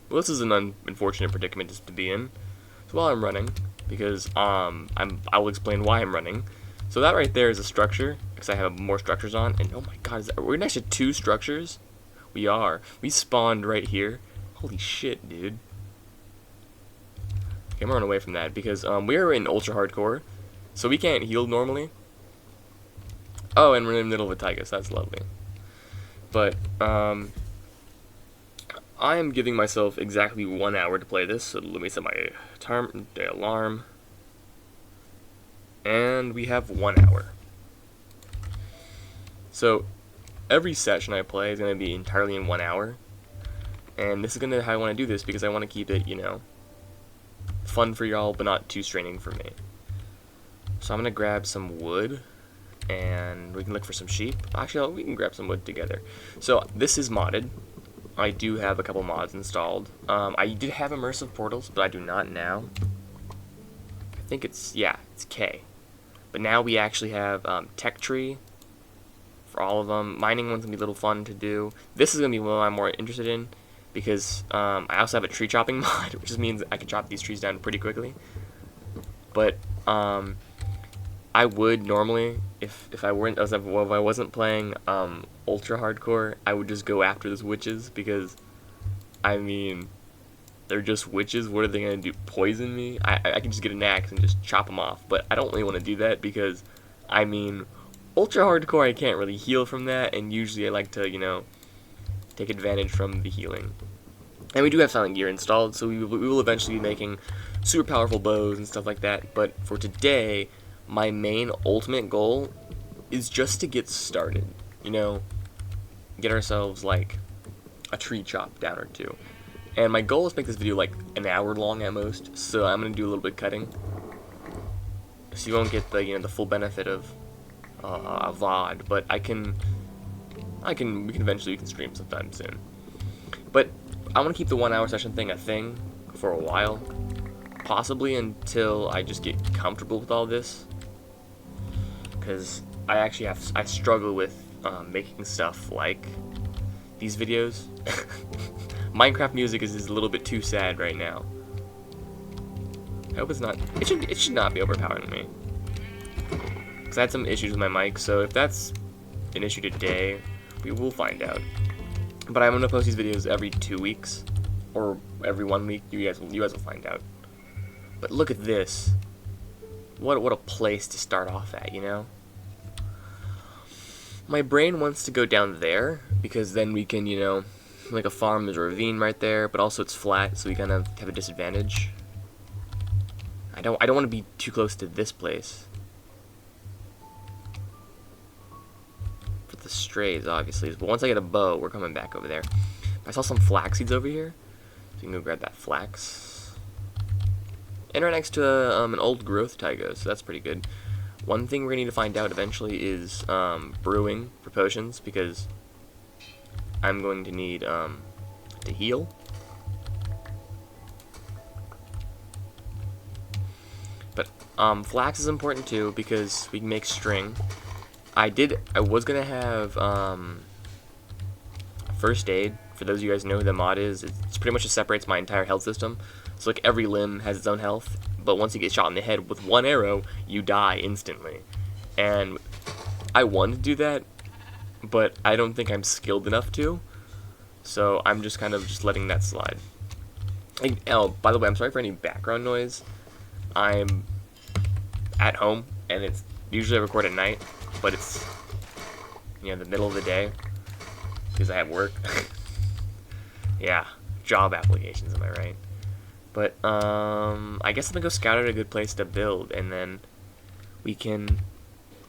Well, this is an unfortunate predicament just to be in. So while I'm running, because I will explain why I'm running. So that right there is a structure, because I have more structures on, and oh my god, we're next to 2 structures? We are. We spawned right here. Holy shit, dude. Okay, I'm gonna run away from that, because we're in ultra hardcore, so we can't heal normally. Oh, and we're in the middle of a taiga, so that's lovely. But, I am giving myself exactly 1 hour to play this, so let me set my alarm. And we have 1 hour. So, every session I play is going to be entirely in 1 hour. And this is going to how I want to do this, because I want to keep it, you know, fun for y'all, but not too straining for me. So I'm going to grab some wood, and we can look for some sheep. Actually, we can grab some wood together. So, this is modded. I do have a couple mods installed. I did have immersive portals, but I do not now. I think it's K. But now we actually have tech tree for all of them. Mining one's gonna be a little fun to do. This is gonna be one I'm more interested in because I also have a tree chopping mod, which just means I can chop these trees down pretty quickly. But I would normally, if I wasn't playing ultra hardcore, I would just go after those witches because, I mean, they're just witches. What are they gonna do? Poison me? I can just get an axe and just chop them off. But I don't really want to do that because, I mean, ultra hardcore I can't really heal from that, and usually I like to, you know, take advantage from the healing. And we do have silent gear installed, so we will eventually be making super powerful bows and stuff like that. But for today, my main ultimate goal is just to get started, you know, get ourselves like a tree chop down or two. And my goal is to make this video like an hour long at most, so I'm gonna do a little bit of cutting, so you won't get the, you know, the full benefit of a VOD. But we can eventually stream sometime soon. But I want to keep the 1 hour session thing a thing for a while, possibly until I just get comfortable with all this. Because I struggle with making stuff like these videos. Minecraft music is a little bit too sad right now. I hope it's not. It should not be overpowering me. Because I had some issues with my mic, so if that's an issue today, we will find out. But I'm gonna post these videos every 2 weeks, or every 1 week. You guys will find out. But look at this. What a place to start off at, you know? My brain wants to go down there, because then we can, you know, like a farm, there's a ravine right there, but also it's flat, so we kind of have a disadvantage. I don't want to be too close to this place. For the strays, obviously. But once I get a bow, we're coming back over there. I saw some flax seeds over here, so you can go grab that flax. And right next to an old growth taiga, so that's pretty good. One thing we're going to need to find out eventually is brewing for potions, because I'm going to need to heal. But flax is important too, because we can make string. I was going to have first aid. For those of you guys who know who the mod is, it's pretty much just separates my entire health system. So like every limb has its own health, but once you get shot in the head with one arrow, you die instantly. And I want to do that, but I don't think I'm skilled enough to. So I'm just kind of just letting that slide. And, oh, by the way, I'm sorry for any background noise. I'm at home, and it's usually I record at night, but it's, you know, the middle of the day because I have work. Yeah, job applications, am I right? But I guess I'm gonna go scout out a good place to build, and then we can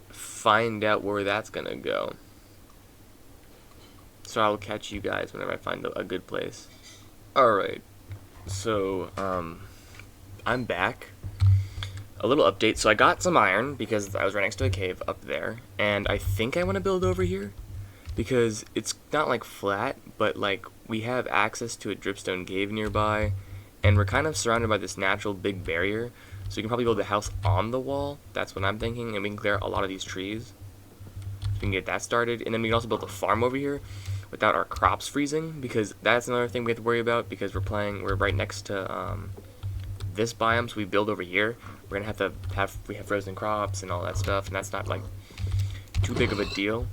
find out where that's gonna go. So I'll catch you guys whenever I find a good place. Alright, so I'm back. A little update. So I got some iron because I was right next to a cave up there, and I think I want to build over here because it's not like flat, but like we have access to a dripstone cave nearby, and we're kind of surrounded by this natural big barrier, so we can probably build a house on the wall. That's what I'm thinking, and we can clear a lot of these trees so we can get that started. And then we can also build a farm over here. without our crops freezing, because that's another thing we have to worry about, because we're right next to this biome, so we build over here. We're gonna we have frozen crops and all that stuff, and that's not like too big of a deal.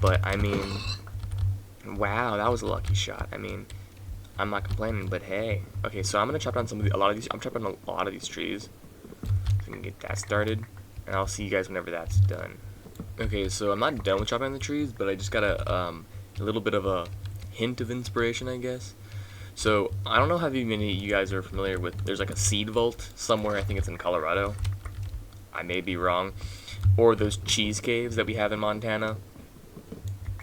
But I mean, wow, that was a lucky shot. I mean, I'm not complaining, but hey. Okay, so I'm gonna chop down a lot of these. I'm chopping a lot of these trees, so we can get that started, and I'll see you guys whenever that's done. Okay, so I'm not done with chopping down the trees, but I just got a little bit of a hint of inspiration, I guess. So I don't know how many of you guys are familiar with. There's like a seed vault somewhere. I think it's in Colorado. I may be wrong. Or those cheese caves that we have in Montana.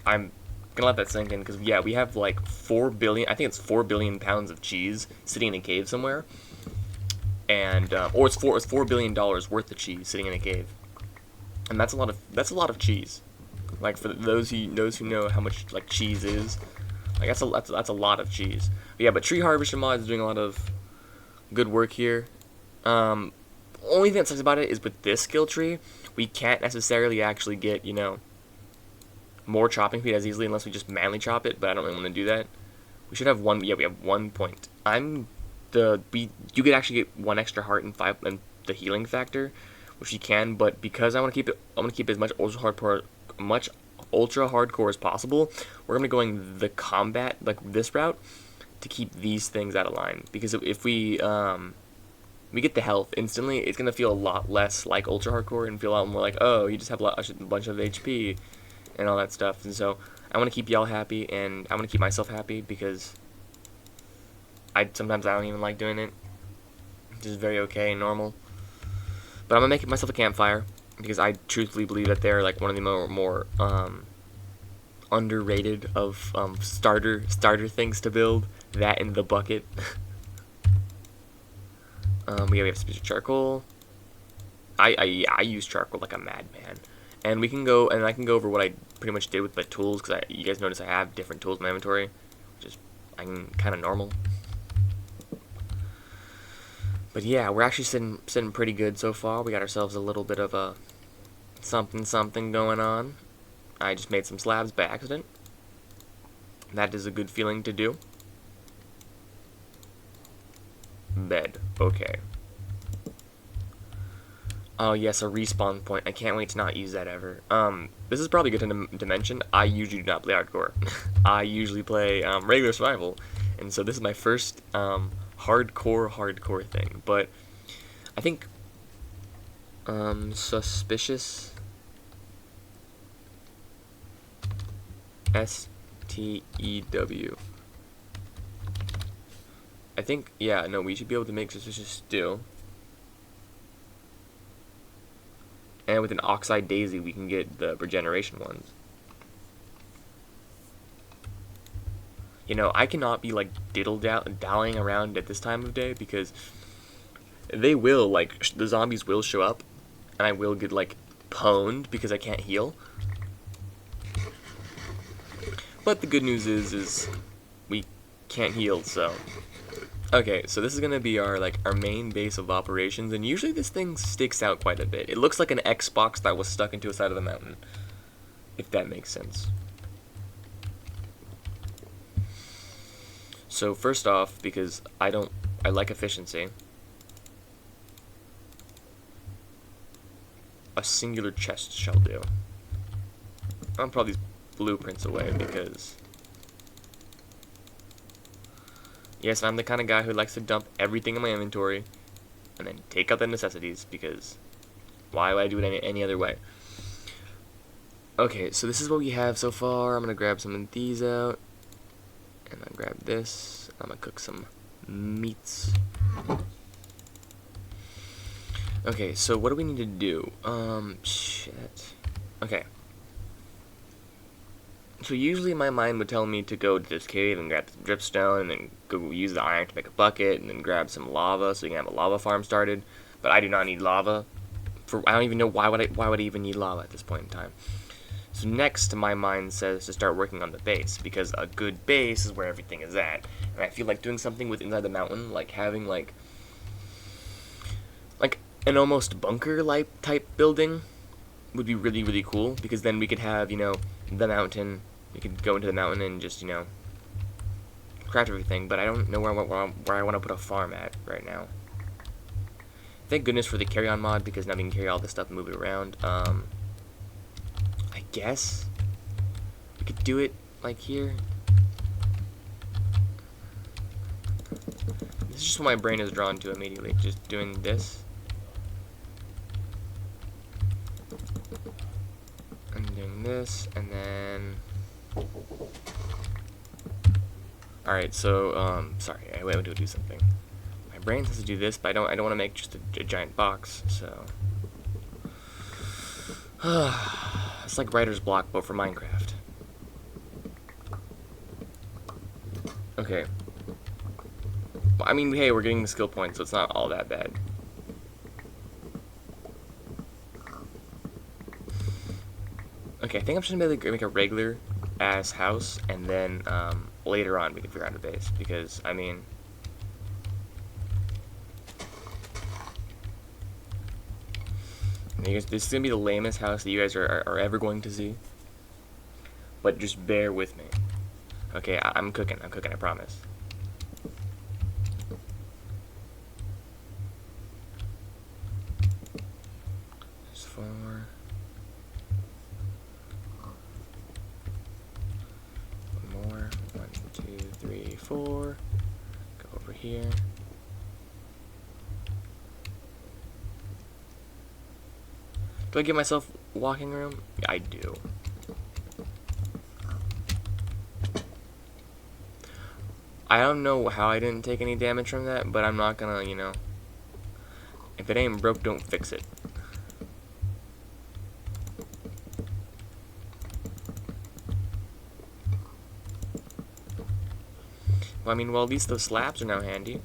I'm gonna let that sink in, because yeah, we have like 4 billion. I think it's 4 billion pounds of cheese sitting in a cave somewhere, and or it's $4 billion worth of cheese sitting in a cave, and that's a lot of cheese. Like, for those who know how much like cheese is, like that's a lot of cheese. But yeah, but Tree Harvester Mod is doing a lot of good work here. Only thing that sucks about it is with this skill tree, we can't necessarily actually get, you know, more chopping speed as easily unless we just manually chop it, but I don't really want to do that. We should have one. Yeah, we have 1 point. You could actually get 1 extra heart and the healing factor, which you can. But because I want to keep it as much ultra hardcore as possible. We're gonna be going the combat, like this route, to keep these things out of line. Because if we get the health instantly, it's gonna feel a lot less like ultra hardcore and feel a lot more like, oh, you just have a bunch of HP and all that stuff. And so I want to keep y'all happy, and I want to keep myself happy, because sometimes I don't even like doing it. It's just very okay and normal. But I'm gonna make myself a campfire, because I truthfully believe that they're like one of the more underrated of starter things to build. That in the bucket. We have some charcoal. I use charcoal like a madman. And I can go over what I pretty much did with my tools, because you guys notice I have different tools in my inventory, which is kind of normal. But yeah, we're actually sitting pretty good so far. We got ourselves a little bit of a something going on. I just made some slabs by accident. That is a good feeling to do. Bed. Okay. Oh yes, a respawn point. I can't wait to not use that ever. This is probably good to mention. I usually do not play hardcore. I usually play regular survival, and so this is my first hardcore thing. But I think suspicious STEW. I think, yeah, no, we should be able to make suspicious stew. And with an oxide daisy, we can get the regeneration ones. You know, I cannot be like dallying around at this time of day, because they will, like, the zombies will show up, and I will get like pwned because I can't heal. But the good news is we can't heal, so. Okay, so this is gonna be our main base of operations, and usually this thing sticks out quite a bit. It looks like an Xbox that was stuck into a side of the mountain, if that makes sense. So first off, because I like efficiency, a singular chest shall do. I'll put all these blueprints away, because yes, I'm the kind of guy who likes to dump everything in my inventory and then take out the necessities, because why would I do it any other way? Okay, so this is what we have so far. I'm going to grab some of these out, and I'll grab this. I'm going to cook some meats. Okay, so what do we need to do? Shit. Okay. So usually my mind would tell me to go to this cave and grab the dripstone, and then go use the iron to make a bucket, and then grab some lava so we can have a lava farm started. But I do not need lava. I don't even know why would I even need lava at this point in time. So next, my mind says to start working on the base, because a good base is where everything is at. And I feel like doing something with inside the mountain, like having like an almost bunker-like type building would be really, really cool, because then we could have, you know, the mountain, We could go into the mountain and just, you know, craft everything, but I don't know where I want to put a farm at right now. Thank goodness for the carry-on mod, because now we can carry all this stuff and move it around. I guess we could do it like here. This is just what my brain is drawn to immediately, just doing this. And doing this, and then... Alright, so, sorry, I went to do something. My brain says to do this, but I don't want to make just a giant box, so... It's like writer's block, but for Minecraft. Okay. I mean, hey, we're getting the skill points, so it's not all that bad. Okay, I think I'm just gonna make a regular ass house, and then later on we can figure out a base, because I mean, this is gonna be the lamest house that you guys are ever going to see, but just bear with me. Okay, I'm cooking, I promise. There's 4. More. 1, 2, 3, 4. Go over here. Do I give myself walking room? Yeah, I do. I don't know how I didn't take any damage from that, but I'm not gonna, you know. If it ain't broke, don't fix it. Well, I mean, well, at least those slabs are now handy.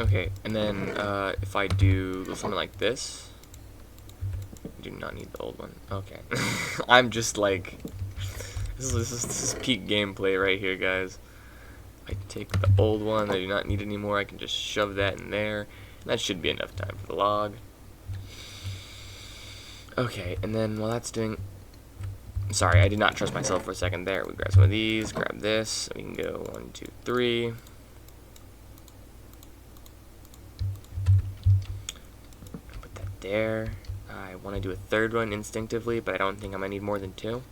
Okay, and then if I do something like this, I do not need the old one. Okay, I'm just like, this is peak gameplay right here, guys. I take the old one that I do not need anymore. I can just shove that in there, and that should be enough time for the log. Okay, and then while that's doing. Sorry, I did not trust myself for a second there. We grab some of these, grab this. We can go 1, 2, 3. Put that there. I want to do a third one instinctively, but I don't think I'm gonna need more than 2.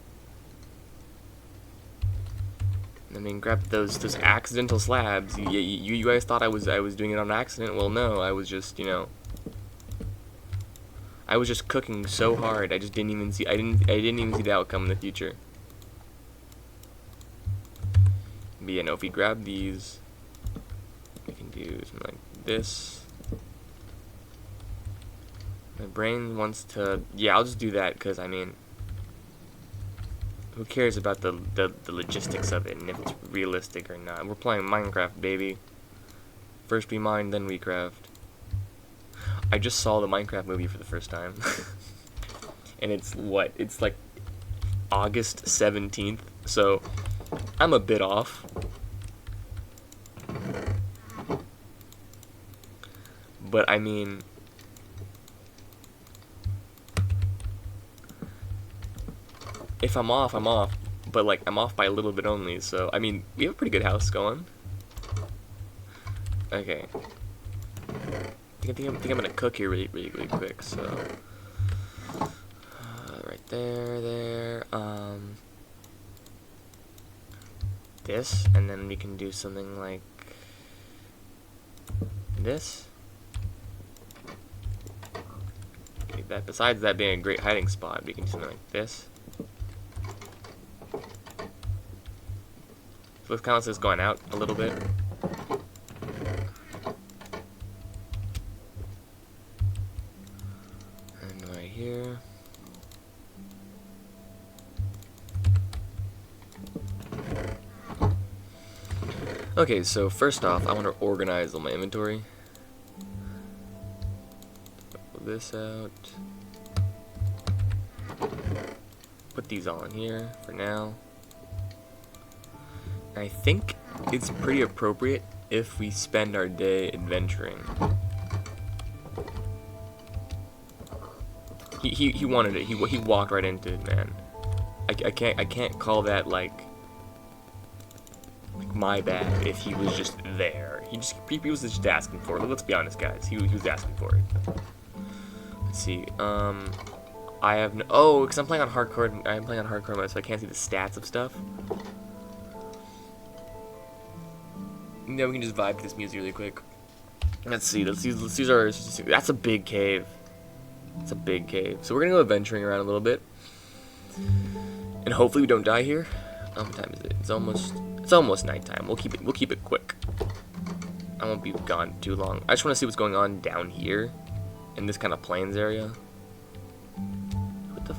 And then we can grab those accidental slabs. You guys thought I was doing it on accident. Well, no, I was just, you know. I was just cooking so hard. I just didn't even see. I didn't even see the outcome in the future. But yeah, no. If we grab these, we can do something like this. My brain wants to. Yeah, I'll just do that because I mean, who cares about the logistics of it and if it's realistic or not? We're playing Minecraft, baby. First we mine, then we craft. I just saw the Minecraft movie for the first time. And it's what? It's like August 17th, so I'm a bit off. But I mean, if I'm off, I'm off. But like, I'm off by a little bit only, so I mean, we have a pretty good house going. Okay. I think I'm gonna cook here really quick. So right there. This, and then we can do something like this. Okay, that besides that being a great hiding spot, we can do something like this. So it kind of just going out a little bit. Here. Okay, so first off, I want to organize all my inventory. Pull this out. Put these all in here for now. I think it's pretty appropriate if we spend our day adventuring. He wanted it. He walked right into it, man. I can't call that like my bad if he was just there. He was just asking for it. Let's be honest, guys. He was asking for it. Let's see. I have no. Oh, because I'm playing on hardcore. I'm playing on hardcore mode, so I can't see the stats of stuff. Yeah, we can just vibe to this music really quick. Let's see. Let's use our. That's a big cave. It's a big cave. So we're gonna go adventuring around a little bit, and hopefully we don't die here. What time is it? It's almost nighttime. We'll keep it quick. I won't be gone too long. I just want to see what's going on down here, in this kind of plains area. What the?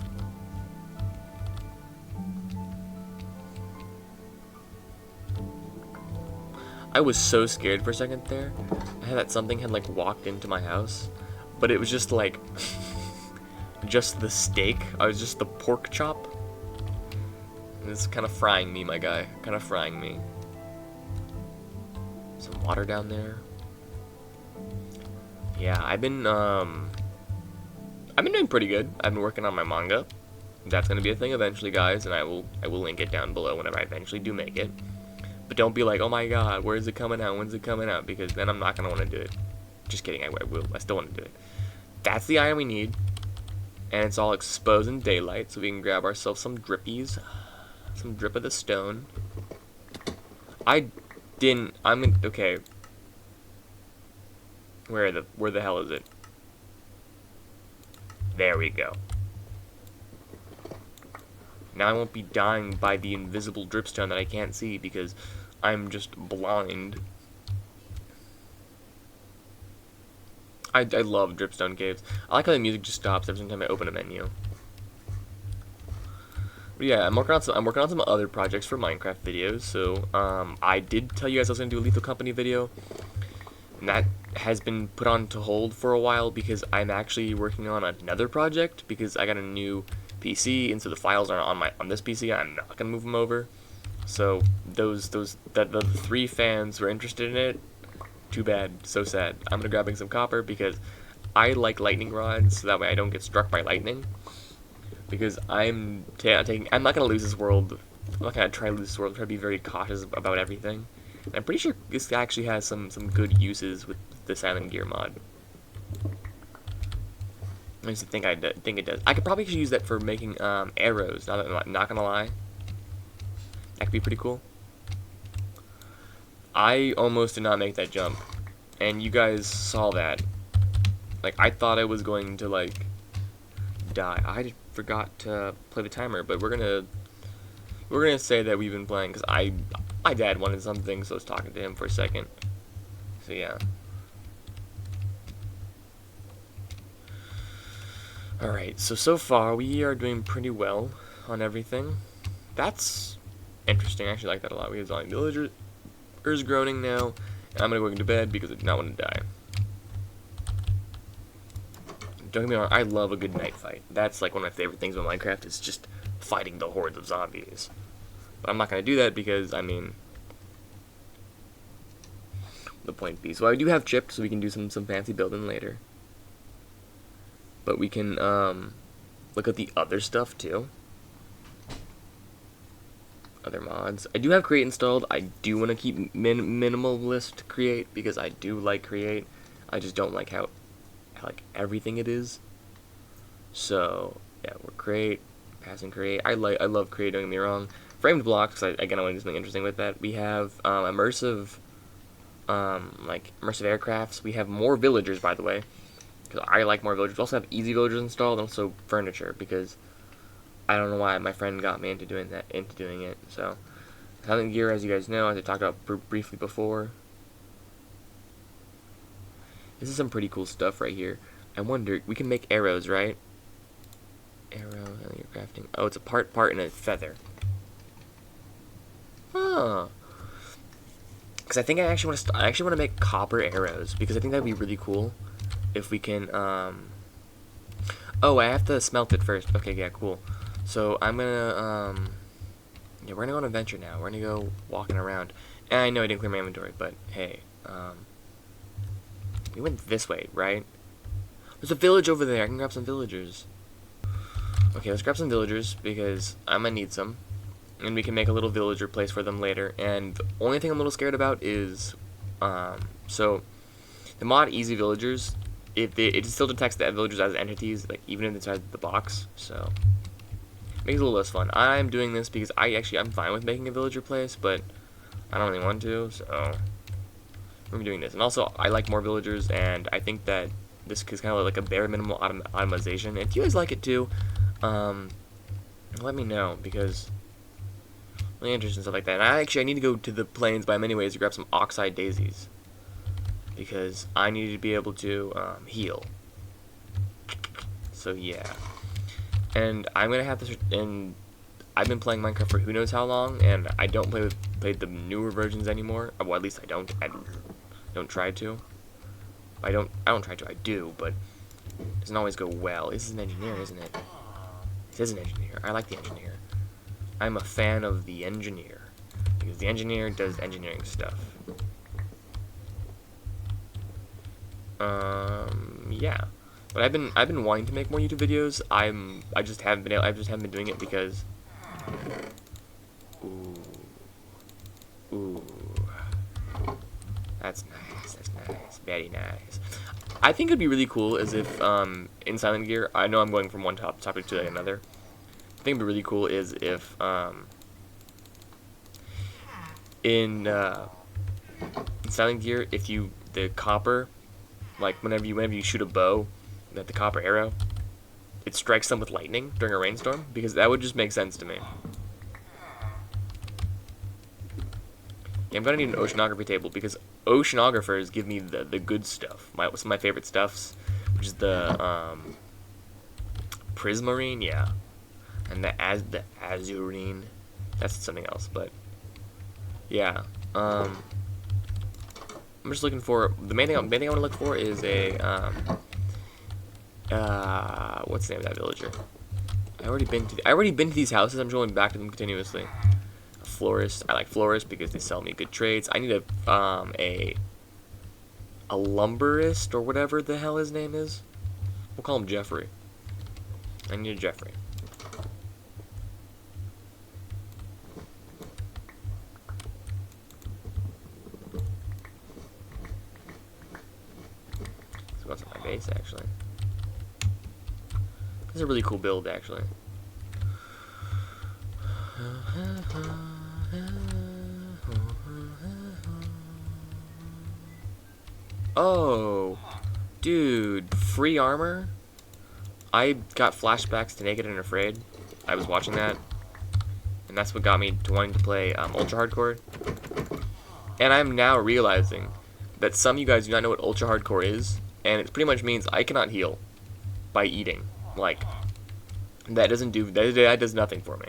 I was so scared for a second there. I had that something had like walked into my house, but it was just like just the steak. I was just the pork chop. And it's kind of frying me, my guy. Kind of frying me. Some water down there. Yeah, I've been doing pretty good. I've been working on my manga. That's gonna be a thing eventually, guys, and I will link it down below whenever I eventually do make it. But don't be like, oh my god, where is it coming out? When's it coming out? Because then I'm not gonna want to do it. Just kidding, I will. I still want to do it. That's the item we need, and it's all exposed in daylight, so we can grab ourselves some drippies, some drip of the stone. Okay. Where the hell is it? There we go. Now I won't be dying by the invisible dripstone that I can't see because I'm just blind. I love dripstone caves. I like how the music just stops every time I open a menu. But yeah, I'm working on some other projects for Minecraft videos. So I did tell you guys I was gonna do a Lethal Company video, and that has been put on to hold for a while because I'm actually working on another project because I got a new PC, and so the files are on this PC. I'm not gonna move them over. So the 3 fans were interested in it. Too bad, so sad. I'm gonna grabbing some copper because I like lightning rods, so that way I don't get struck by lightning. Because I'm not gonna lose this world. I'm not gonna try to lose this world. I'm trying to be very cautious about everything. And I'm pretty sure this actually has some good uses with the Silent Gear mod. I just think it does. I could probably use that for making arrows. Not gonna lie, that could be pretty cool. I almost did not make that jump, and you guys saw that. Like, I thought I was going to like die. I forgot to play the timer, but we're gonna say that we've been playing because my dad wanted something, so I was talking to him for a second. So yeah. Alright, so far we are doing pretty well on everything. That's interesting. I actually like that a lot. We have zombie villagers groaning now, and I'm gonna go into bed because I do not want to die. Don't get me wrong, I love a good night fight. That's like one of my favorite things about Minecraft is just fighting the hordes of zombies. But I'm not gonna do that because, I mean, the point be. So I do have chips, so we can do some fancy building later. But we can look at the other stuff too. Other mods. I do have create installed. I do want to keep minimalist create because I do like create. I just don't like how like everything it is. So yeah, we're create, passing create. I love create. Don't get me wrong. Framed blocks. Again, I want to do something interesting with that. We have immersive, like immersive aircrafts. We have more villagers, by the way. Because I like more villagers. We also have easy villagers installed, and also furniture, because I don't know why my friend got me into doing it. So, Silent Gear, as you guys know, as I talked about briefly before. This is some pretty cool stuff right here. I wonder, we can make arrows, right? Arrow, you're crafting. Oh, it's a part, and a feather. Huh. Because I think I actually want to make copper arrows, because I think that'd be really cool. If we can, oh, I have to smelt it first. Okay, yeah, cool. So, I'm gonna, yeah, we're gonna go on an adventure now. We're gonna go walking around. And I know I didn't clear my inventory, but, hey, we went this way, right? There's a village over there. I can grab some villagers. Okay, let's grab some villagers, because I'm gonna need some. And we can make a little villager place for them later. And the only thing I'm a little scared about is, so, the mod Easy Villagers, it still detects the villagers as entities, like, even inside the box, so, it makes it a little less fun. I'm doing this because I'm fine with making a villager place, but I don't really want to, so, I'm doing this. And also, I like more villagers, and I think that this is kind of like a bare minimum automation. If you guys like it too, let me know, because I'm really interested in stuff like that. And I need to go to the plains by many ways to grab some oxide daisies, because I need to be able to heal. So yeah, and I'm gonna have to. And I've been playing Minecraft for who knows how long, and I don't play the newer versions anymore. Well, at least I don't. I don't try to. I don't try to. I do, but it doesn't always go well. This is an engineer, isn't it? It is an engineer. I like the engineer. I'm a fan of the engineer, because the engineer does engineering stuff. Yeah. But I've been wanting to make more YouTube videos. I just haven't been doing it because. Ooh. That's nice. That's nice. Very nice. I think it'd be really cool is if in Silent Gear, I know I'm going from one topic to another. I think it'd be really cool is if in Silent Gear, if the copper, like whenever you shoot a bow, that the copper arrow, it strikes them with lightning during a rainstorm, because that would just make sense to me. Yeah, I'm gonna need an oceanography table, because oceanographers give me the good stuff. Some of my favorite stuffs, which is the prismarine, yeah, and the azurine. That's something else, but yeah. I'm just looking for the main thing I want to look for is a what's the name of that villager? I already been to these houses. I'm going back to them continuously. A florist. I like florists because they sell me good trades. I need a lumberist or whatever the hell his name is. We'll call him Jeffrey. I need a Jeffrey. So what's my base actually? This is a really cool build actually. Oh, dude, free armor? I got flashbacks to Naked and Afraid. I was watching that, and that's what got me to wanting to play Ultra Hardcore. And I'm now realizing that some of you guys do not know what Ultra Hardcore is, and it pretty much means I cannot heal by eating. Like, that does nothing for me.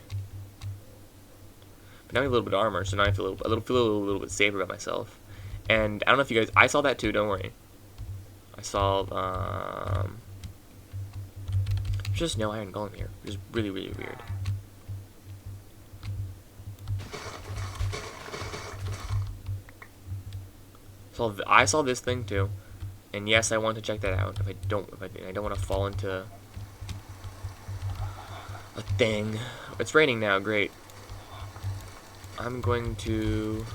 But now I have a little bit of armor, so now I feel a little bit safer about myself. And I don't know if you guys, I saw that too. Don't worry. I saw there's just no iron golem here, which is really weird. So I saw this thing too, and yes, I want to check that out. I don't want to fall into a thing. It's raining now. Great. I'm going to.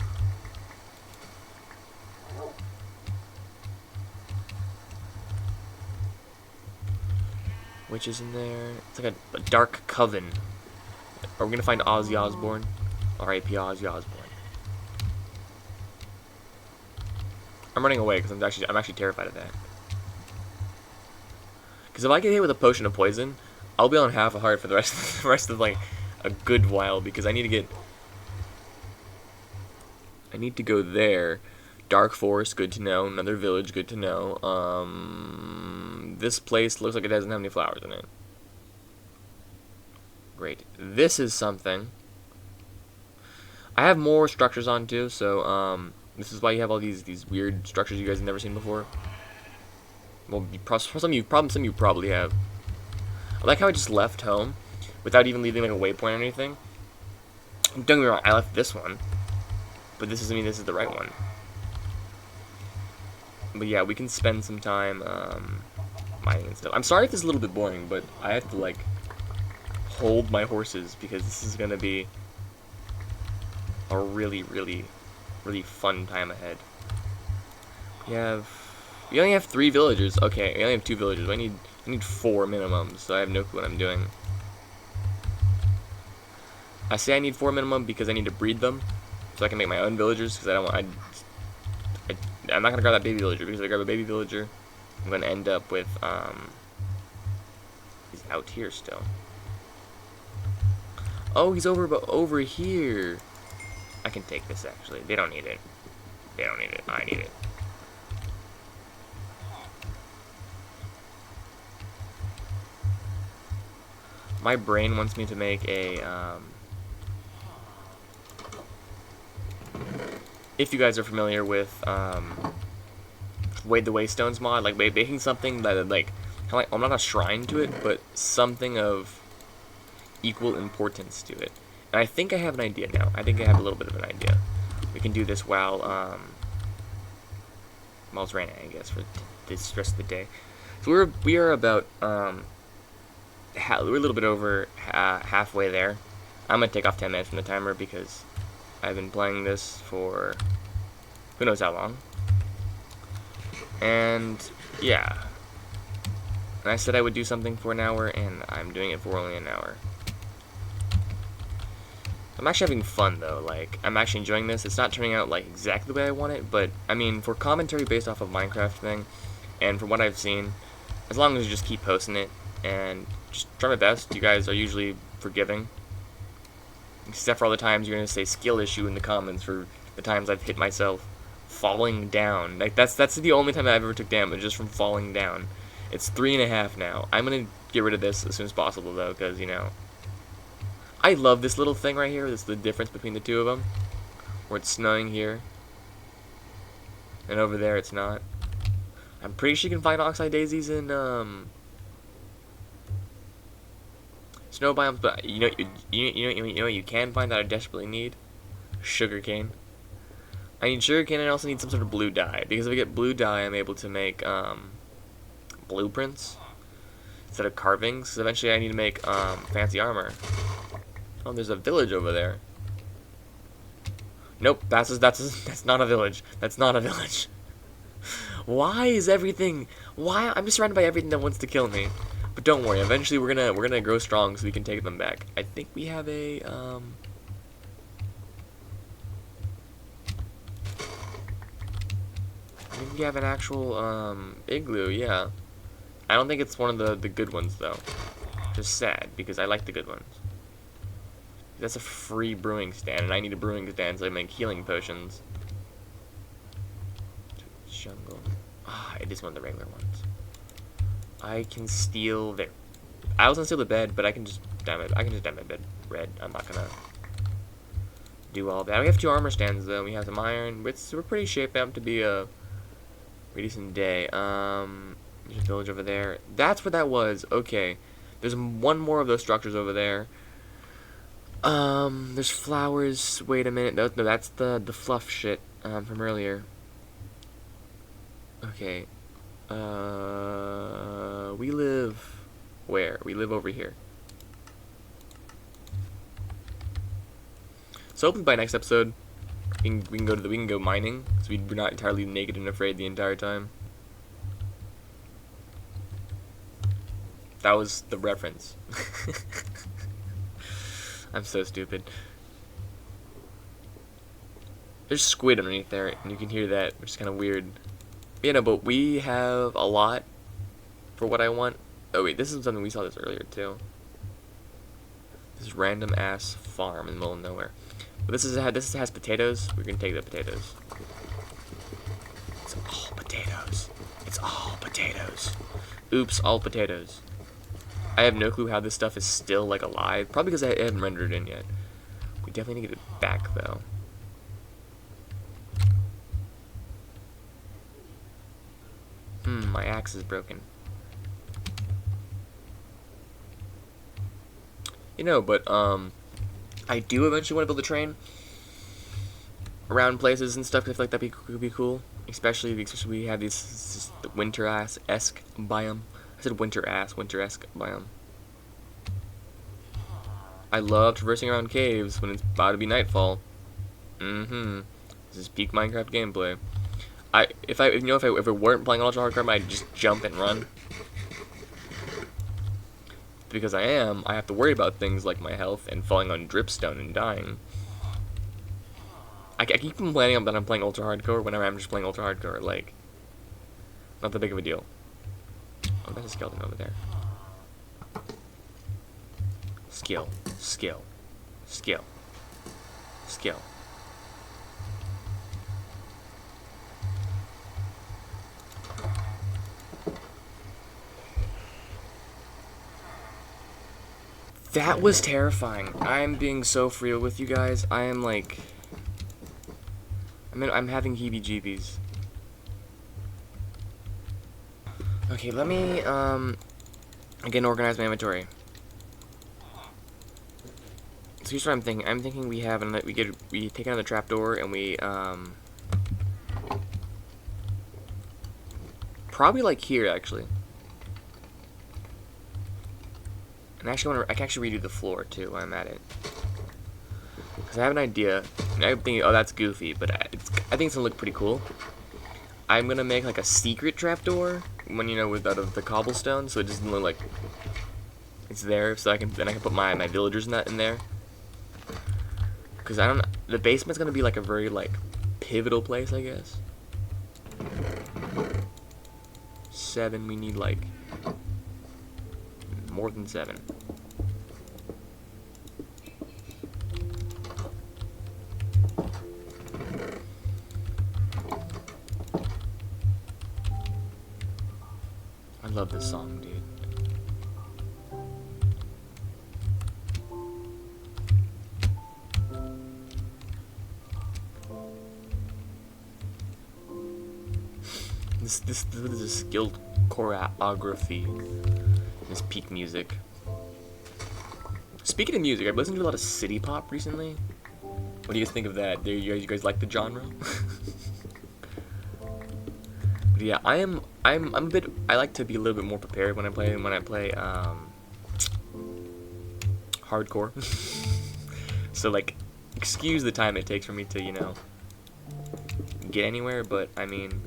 Which is in there? It's like a dark coven. Are we gonna find Ozzy Osbourne? R.I.P. Ozzy Osbourne. I'm running away because I'm actually terrified of that. Because if I get hit with a potion of poison, I'll be on half a heart for the rest of like a good while, because I need to go there. Dark Forest, good to know. Another village, good to know. This place looks like it doesn't have any flowers in it. Great. This is something. I have more structures on too, so this is why you have all these weird structures you guys have never seen before. Well, some of you probably have. I like how I just left home without even leaving like a waypoint or anything. Don't get me wrong, I left this one, but this doesn't mean this is the right one. But yeah, we can spend some time mining and stuff. I'm sorry if this is a little bit boring, but I have to like hold my horses because this is gonna be a really, really, really fun time ahead. We only have 3 villagers. Okay, we only have 2 villagers. I need 4 minimum, so I have no clue what I'm doing. I say I need 4 minimum because I need to breed them, so I can make my own villagers. Because I don't want. I'm not gonna grab that baby villager because if I grab a baby villager, I'm gonna end up with he's out here still. Oh, he's over here. I can take this actually. They don't need it. They don't need it. I need it. My brain wants me to make a if you guys are familiar with the Waystones mod, like making something that like I'm not a shrine to it, but something of equal importance to it. And I think I have an idea now. I think I have a little bit of an idea. We can do this while it's raining, I guess, for this rest of the day. So we are about we're a little bit over halfway there. I'm gonna take off 10 minutes from the timer because I've been playing this for who knows how long. And yeah, and I said I would do something for an hour, and I'm doing it for only an hour. I'm actually having fun though. Like, I'm actually enjoying this. It's not turning out like exactly the way I want it, but I mean, for commentary based off of Minecraft thing, and from what I've seen, as long as you just keep posting it and just try my best, you guys are usually forgiving. Except for all the times you're gonna say skill issue in the comments for the times I've hit myself falling down. Like that's the only time I ever took damage, just from falling down. It's 3.5 now. I'm gonna get rid of this as soon as possible though, because you know, I love this little thing right here. This is the difference between the two of them, where it's snowing here, and over there it's not. I'm pretty sure you can find oxide daisies in snow biomes, but you know you can find that I desperately need sugarcane. I need sugarcane, and I also need some sort of blue dye, because if I get blue dye, I'm able to make blueprints instead of carvings. So eventually, I need to make fancy armor. Oh, there's a village over there. Nope, that's not a village. That's not a village. Why is everything? Why I'm just surrounded by everything that wants to kill me? But don't worry. Eventually, we're gonna grow strong so we can take them back. I think we have a I think we have an actual igloo. Yeah. I don't think it's one of the good ones though. Just sad because I like the good ones. That's a free brewing stand, and I need a brewing stand so I make healing potions. Jungle. Ah, it is one of the regular ones. I can steal there. I was gonna steal the bed, but I can just dye my bed red. I'm not gonna do all that. We have 2 armor stands though. We have some iron. We're pretty shaped up to be a pretty decent day. There's a village over there. That's what that was. Okay. There's one more of those structures over there. There's flowers. Wait a minute. No, that's the fluff shit from earlier. Okay. We live where? We live over here. So hopefully by next episode, we can go mining, so we're not entirely naked and afraid the entire time. That was the reference. I'm so stupid. There's squid underneath there, and you can hear that, which is kind of weird. You know, but we have a lot for what I want. Oh wait, this is something we saw this earlier too. This random ass farm in the middle of nowhere. But this has potatoes. We're gonna take the potatoes. It's all potatoes. It's all potatoes. Oops, all potatoes. I have no clue how this stuff is still like alive. Probably because I haven't rendered it in yet. We definitely need to get it back though. My axe is broken. You know, but I do eventually want to build a train around places and stuff. 'Cause I feel like that could be cool, especially we have this winter-esque biome. I said winter-esque biome. I love traversing around caves when it's about to be nightfall. This is peak Minecraft gameplay. If I ever weren't playing ultra hardcore, I'd just jump and run. Because I have to worry about things like my health and falling on dripstone and dying. I keep complaining that I'm playing ultra hardcore whenever I'm just playing ultra hardcore. Like, not that big of a deal. Oh, there's a skeleton over there. Skill, skill, skill, skill. That was terrifying. I'm being so real with you guys. I am like, I'm having heebie-jeebies. Okay, let me again organize my inventory. So here's what I'm thinking. I'm thinking we take another trapdoor and we probably like here actually. And I can actually redo the floor too while I'm at it. Because I have an idea. I'm thinking, oh, that's goofy, but I think it's gonna look pretty cool. I'm gonna make like a secret trapdoor when out of the cobblestone, so it doesn't look like it's there. So then I can put my villagers in there. Because the basement's gonna be like a very like pivotal place, I guess. 7. We need like more than 7. I love this song, dude. This is a skilled choreography. This peak music. Speaking of music, I've listened to a lot of city pop recently. What do you guys think of that? You guys like the genre? But yeah, I'm a bit. I like to be a little bit more prepared when I play hardcore. So like, excuse the time it takes for me to get anywhere. But I mean.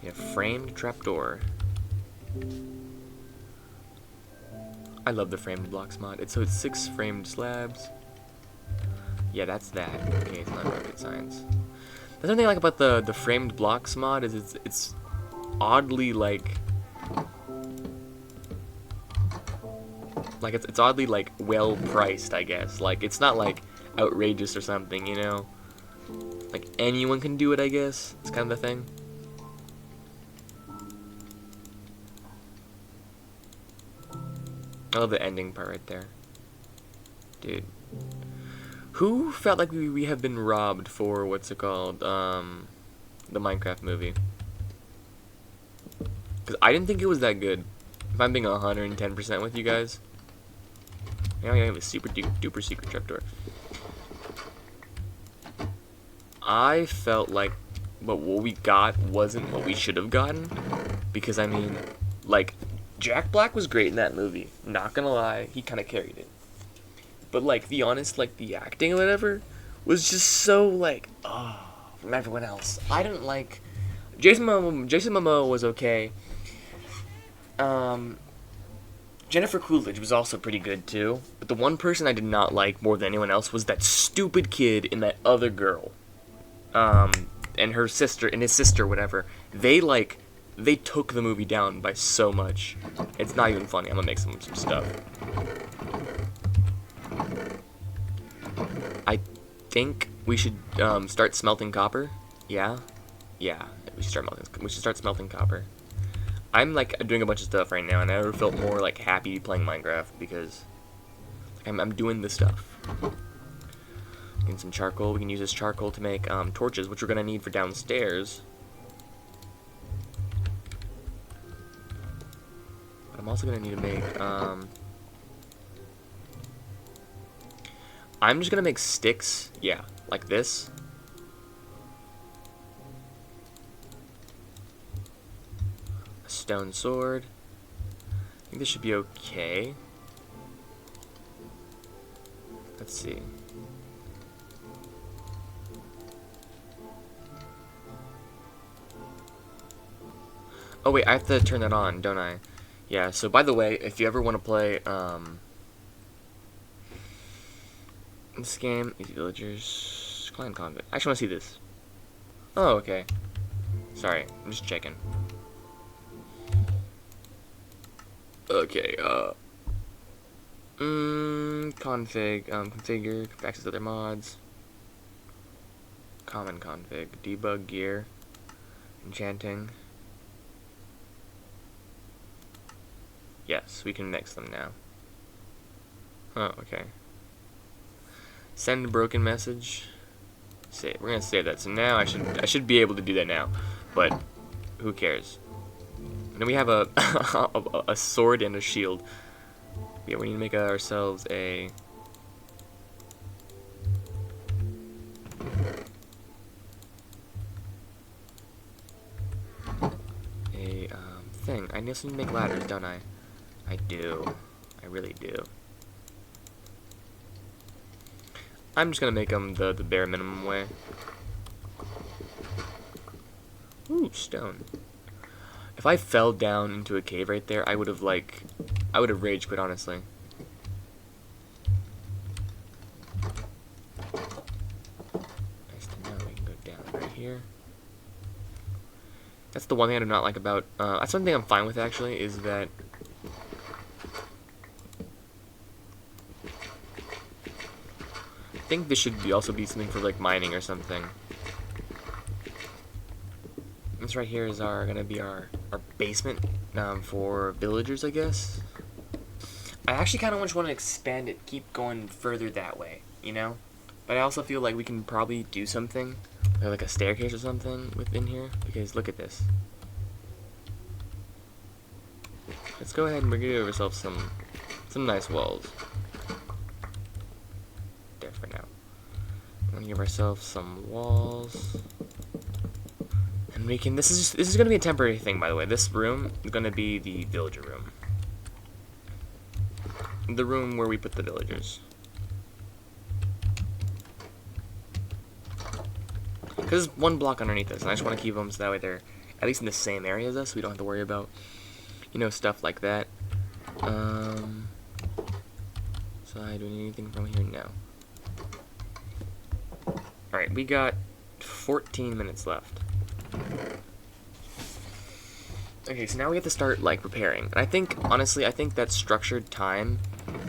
Yeah, framed trapdoor. I love the framed blocks mod. It's 6 framed slabs. Yeah, that's that. Okay, it's not rocket science. The other thing I like about the framed blocks mod is it's oddly like it's oddly like well priced, I guess. Like it's not like outrageous or something, Like anyone can do it, I guess. It's kind of the thing. I love the ending part right there. Dude. Who felt like we have been robbed for, what's it called, the Minecraft movie? Because I didn't think it was that good. If I'm being 110% with you guys. Now I have a super duper secret trapdoor. I felt like what we got wasn't what we should have gotten. Because, I mean, like, Jack Black was great in that movie. Not gonna lie, he kind of carried it. But, like, the acting or whatever was just so, like, from everyone else. I didn't like... Jason Momoa was okay. Jennifer Coolidge was also pretty good, too. But the one person I did not like more than anyone else was that stupid kid and that other girl. And her sister, and his sister, whatever. They took the movie down by so much. It's not even funny. I'm gonna make some stuff. I think we should start smelting copper. Yeah, we should start smelting copper. I'm like doing a bunch of stuff right now, and I never felt more like happy playing Minecraft because I'm doing this stuff. Getting some charcoal. We can use this charcoal to make torches, which we're gonna need for downstairs. But I'm also gonna need to make I'm just gonna make sticks, yeah, like this. stone sword. I think this should be okay. Let's see. Oh wait, I have to turn that on, don't I? Yeah, so by the way, if you ever want to play this game, Easy Villagers, Clan Convict. I actually want to see this. Oh, okay. Sorry, I'm just checking. Okay, configure, access other mods, common config, debug gear, enchanting. Yes, we can mix them now. Oh, okay. Send broken message. Save. We're gonna save that. So now I should be able to do that now, but who cares? And then we have a a sword and a shield. Yeah, we need to make ourselves a thing. I just need to make ladders, don't I? I do. I really do. I'm just gonna make them the bare minimum way. Ooh, stone. If I fell down into a cave right there, I would have rage quit, honestly. Nice to know. We can go down right here. That's the one thing I do not like about. That's one thing I'm fine with actually, is that. I think this should also be something for like mining or something. This right here is gonna be our basement for villagers, I guess. I actually kind of just want to expand it, keep going further that way, you know. But I also feel like we can probably do something, like a staircase or something within here. Because look at this. Let's go ahead and we're gonna give ourselves some nice walls. There for now. I'm gonna give ourselves some walls. And we can, this is gonna be a temporary thing, by the way. This room is gonna be the villager room. The room where we put the villagers. Because there's one block underneath us, and I just want to keep them so that way they're at least in the same area as us, so we don't have to worry about, you know, stuff like that. So I do need anything from here? No. Alright, we got 14 minutes left. Okay, so now we have to start, like, preparing. And I think, honestly, I think that structured time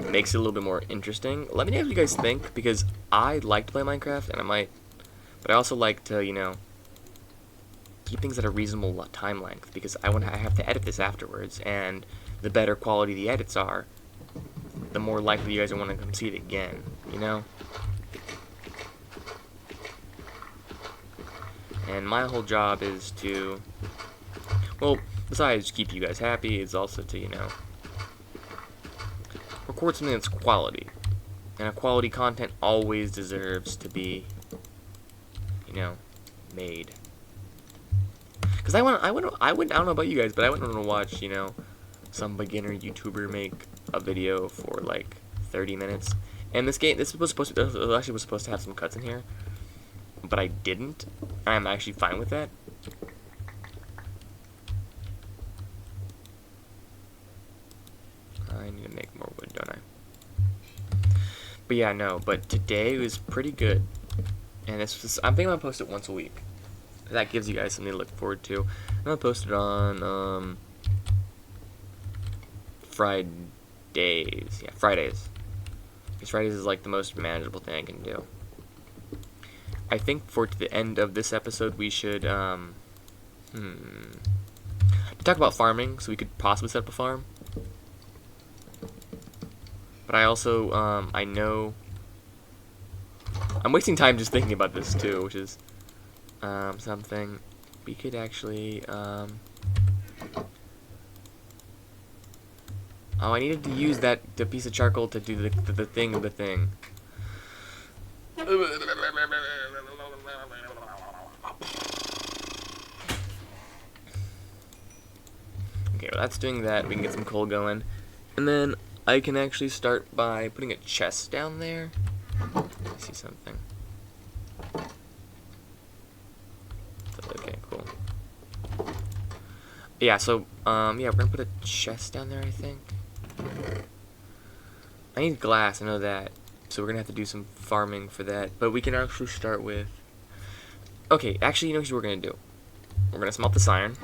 makes it a little bit more interesting. Let me know what you guys think, because I like to play Minecraft, and I might, but I also like to, you know, keep things at a reasonable time length, because I have to edit this afterwards, and the better quality the edits are, the more likely you guys will want to come see it again, you know? And my whole job is to, well, besides keep you guys happy, it's also to, you know, record something that's quality. And a quality content always deserves to be, you know, made. Because I don't know about you guys, but I wouldn't want to watch, you know, some beginner YouTuber make a video for like 30 minutes. And this was supposed to have some cuts in here, but I didn't. I'm actually fine with that. I need to make more wood, don't I? But yeah, no. But today was pretty good, and I'm thinking I'm gonna post it once a week. That gives you guys something to look forward to. I'm gonna post it on Fridays. Yeah, Fridays. Because Fridays is like the most manageable thing I can do. I think for the end of this episode, we should talk about farming, so we could possibly set up a farm. But I also, I know, I'm wasting time just thinking about this too, which is something we could actually, oh, I needed to use the piece of charcoal to do the thing of the thing. Okay, well, that's doing that. We can get some coal going. And then I can actually start by putting a chest down there. I see something. Okay, cool. Yeah, so, yeah, we're gonna put a chest down there, I think. I need glass, I know that. So we're gonna have to do some farming for that. But we can actually start with... Okay, actually, you know what we're gonna do? We're gonna smelt this iron.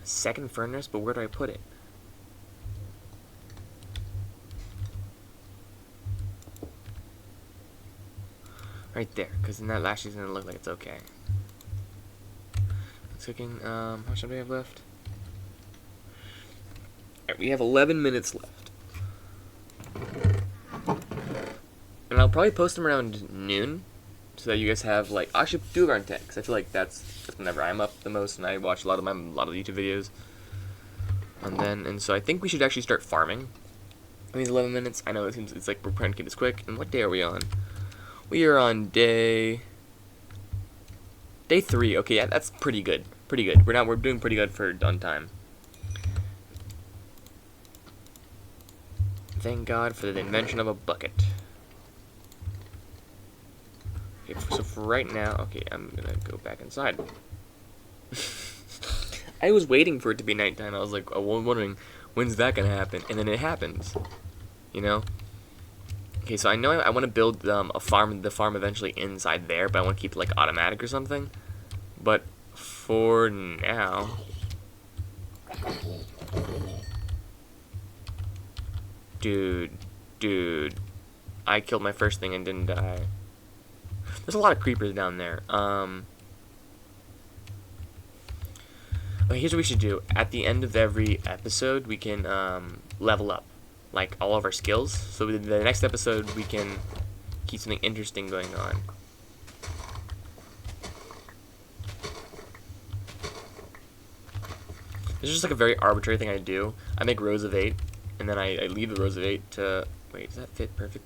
Second furnace, but where do I put it? Right there, because then that actually is gonna look like it's okay. It's cooking. How much time do we have left? Alright, we have 11 minutes left. And I'll probably post them around noon, so that you guys have, like, I should do around 10, because I feel like that's whenever I'm up the most, and I watch a lot of YouTube videos. And so I think we should actually start farming in these 11 minutes. I know it seems it's like we're trying to keep this quick. And what day are we on? We are on day 3. Okay, yeah, that's pretty good. Pretty good. We're doing pretty good for done time. Thank God for the invention of a bucket. Okay, so for right now, okay, I'm gonna go back inside. I was waiting for it to be nighttime. I was like, wondering, when's that gonna happen? And then it happens, you know? Okay, so I know I want to build the farm eventually inside there, but I want to keep it like automatic or something. But for now, dude, I killed my first thing and didn't die. There's a lot of creepers down there. Okay, here's what we should do. At the end of every episode, we can level up, like, all of our skills. So the next episode, we can keep something interesting going on. This is just like a very arbitrary thing I do. I make rows of 8, and then I leave the rows of 8 to... Wait, does that fit perfect?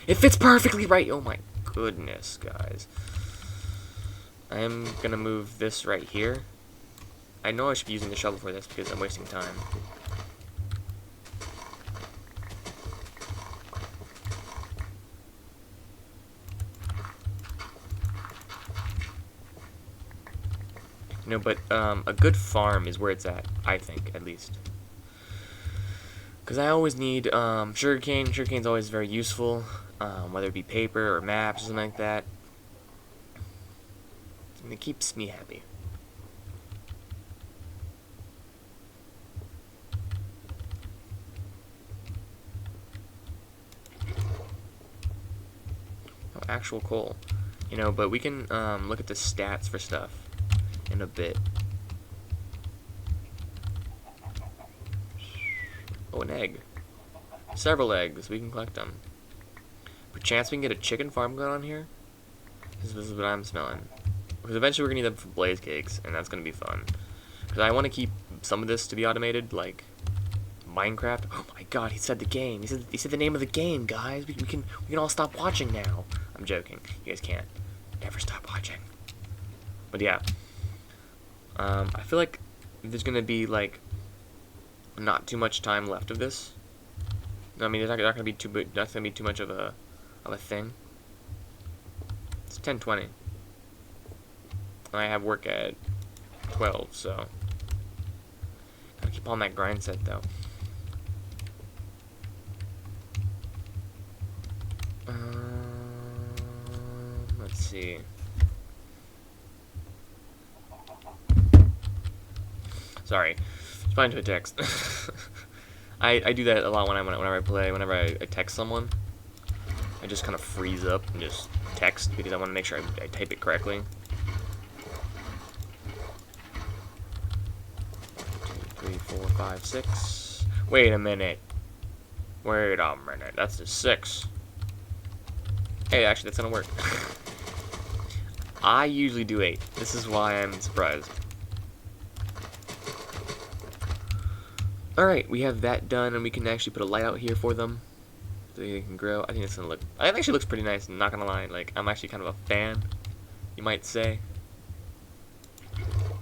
It fits perfectly right! Oh my goodness, guys. I'm gonna move this right here. I know I should be using the shovel for this because I'm wasting time. You know, but a good farm is where it's at, I think, at least. Because I always need sugarcane. Sugarcane's always very useful, whether it be paper or maps or something like that. And it keeps me happy. Oh, actual coal. You know, but we can look at the stats for stuff in a bit. Oh, an egg. Several eggs. We can collect them. Perchance we can get a chicken farm going on here? This is what I'm smelling. Because eventually we're going to need them for blaze cakes, and that's going to be fun. Because I want to keep some of this to be automated, like Minecraft. Oh my god, he said the game. He said the name of the game, guys. We can all stop watching now. I'm joking. You guys can't. Never stop watching. But yeah. I feel like there's going to be, like, not too much time left of this. I mean, that's not going to be too much of a thing. It's 10:20. I have work at 12, so gotta keep on that grind set though. Let's see. Sorry, responding to a text. I do that a lot whenever I play. Whenever I text someone, I just kind of freeze up and just text because I want to make sure I type it correctly. 1, 2, 3, 4, 5, 6. Wait a minute. That's the 6. Hey, actually, that's gonna work. I usually do 8. This is why I'm surprised. Alright, we have that done, and we can actually put a light out here for them. so they can grow. I think it's gonna look. I think it actually looks pretty nice. I'm not gonna lie. Like, I'm actually kind of a fan, you might say.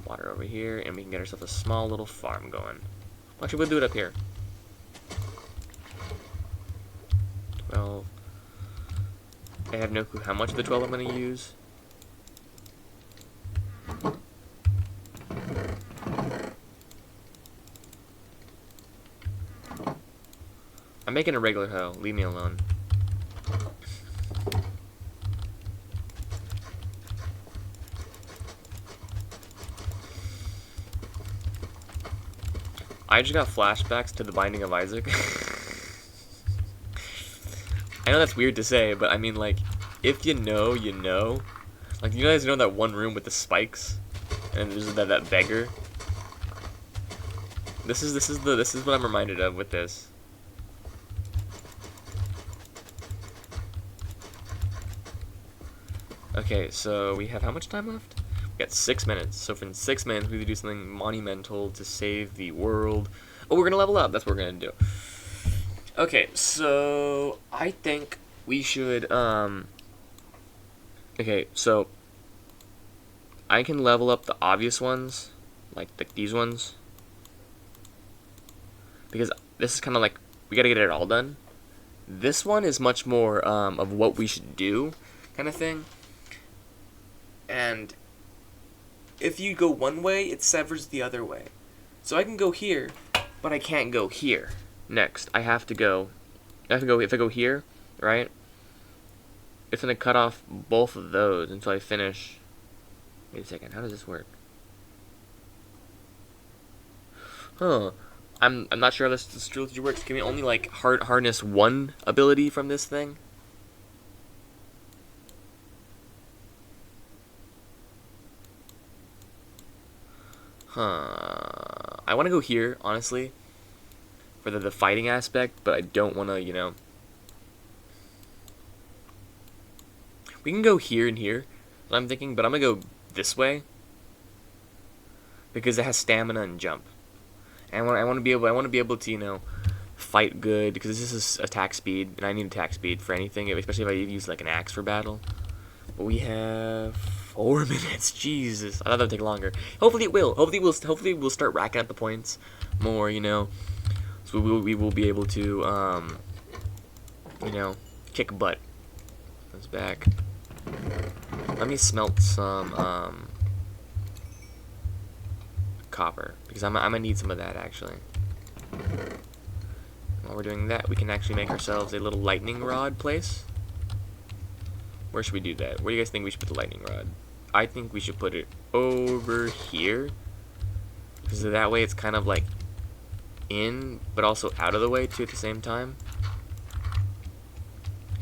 Water over here, and we can get ourselves a small little farm going. Actually, we'll do it up here. 12. I have no clue how much of the 12 I'm gonna use. I'm making a regular hoe. Leave me alone. I just got flashbacks to The Binding of Isaac. I know that's weird to say, but I mean, like, if you know, you know. Like, you guys know that one room with the spikes, and there's that beggar. This is what I'm reminded of with this. Okay, so we have how much time left? We got 6 minutes. So for 6 minutes, we have to do something monumental to save the world. Oh, we're gonna level up. That's what we're gonna do. Okay, so I think we should. Okay, so I can level up the obvious ones, like these ones, because this is kind of like we gotta get it all done. This one is much more of what we should do, kind of thing. And if you go one way, it severs the other way. So I can go here, but I can't go here. Next, I have to go, if I go here, right? It's gonna cut off both of those until I finish. Wait a second, how does this work? Huh. I'm not sure how this strategy works. Can we only like harness one ability from this thing? Huh. I want to go here, honestly, for the fighting aspect, but I don't want to, you know. We can go here and here, I'm thinking, but I'm going to go this way because it has stamina and jump. And I want to be able to, you know, fight good, because this is attack speed, and I need attack speed for anything, especially if I use like an axe for battle. But we have 4 minutes. Jesus, I thought that would take longer. Hopefully it will. Hopefully we'll start racking up the points more, you know. So we will be able to, you know, kick butt. Let's back. Let me smelt some copper, because I'm gonna need some of that actually. While we're doing that, we can actually make ourselves a little lightning rod place. Where should we do that? Where do you guys think we should put the lightning rod? I think we should put it over here, because that way it's kind of like in, but also out of the way too at the same time.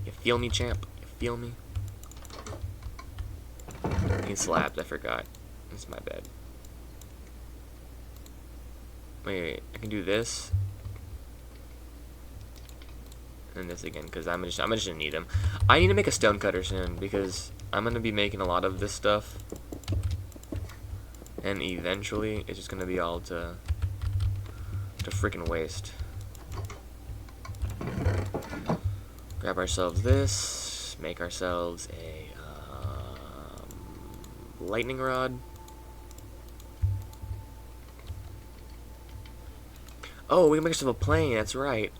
You feel me, champ? You feel me? I need slabs, I forgot. That's my bad. Wait, I can do this. And this again, because I'm just gonna need them. I need to make a stone cutter soon, because I'm gonna be making a lot of this stuff, and eventually it's just gonna be all to freaking waste. Grab ourselves this, make ourselves a lightning rod. Oh, we can make ourselves a plane. That's right.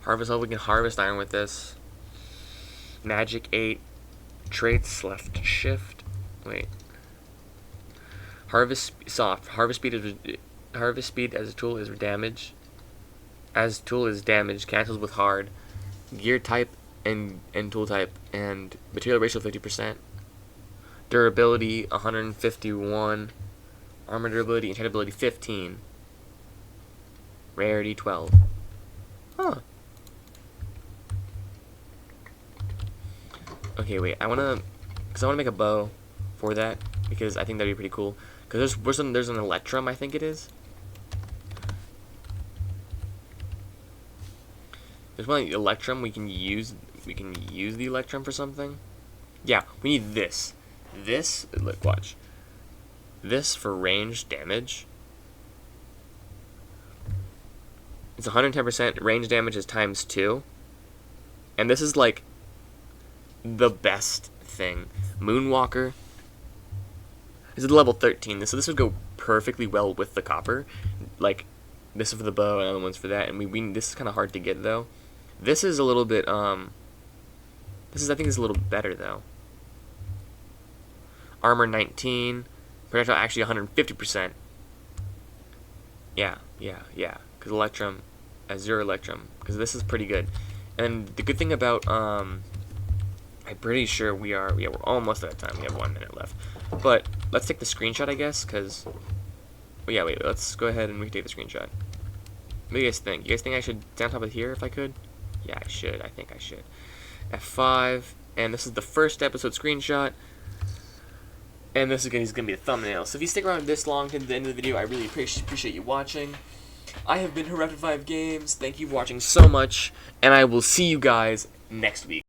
Harvest. Oh, we can harvest iron with this. Magic 8 traits. Left shift. Wait. Harvest soft. Harvest speed as a tool is damage. As tool is damage cancels with hard. Gear type and tool type, and material ratio 50%. Durability 151. Armor durability, enchant ability 15. Rarity 12. Huh. Okay, wait. I wanna make a bow for that, because I think that'd be pretty cool. Because there's an electrum, I think it is. There's one electrum we can use. We can use the electrum for something. Yeah, we need this. This, look, watch. This for range damage. It's 110%. Range damage is times 2. And this is like the best thing. Moonwalker. This is level 13. So this would go perfectly well with the copper. Like, this is for the bow and other ones for that. And this is kind of hard to get, though. This is a little bit, I think is a little better, though. Armor 19. Projectile actually 150%. Yeah. Because Electrum, Azure Electrum. Because this is pretty good. And the good thing about, I'm pretty sure we're almost out of time. We have 1 minute left. But let's take the screenshot, I guess, because, wait, let's go ahead and we can take the screenshot. What do you guys think? You guys think I should stand on top of here if I could? Yeah, I should. I think I should. F5, and this is the first episode screenshot. And this is going to be a thumbnail. So if you stick around this long to the end of the video, I really appreciate you watching. I have been Rapid5 Games. Thank you for watching so much, and I will see you guys next week.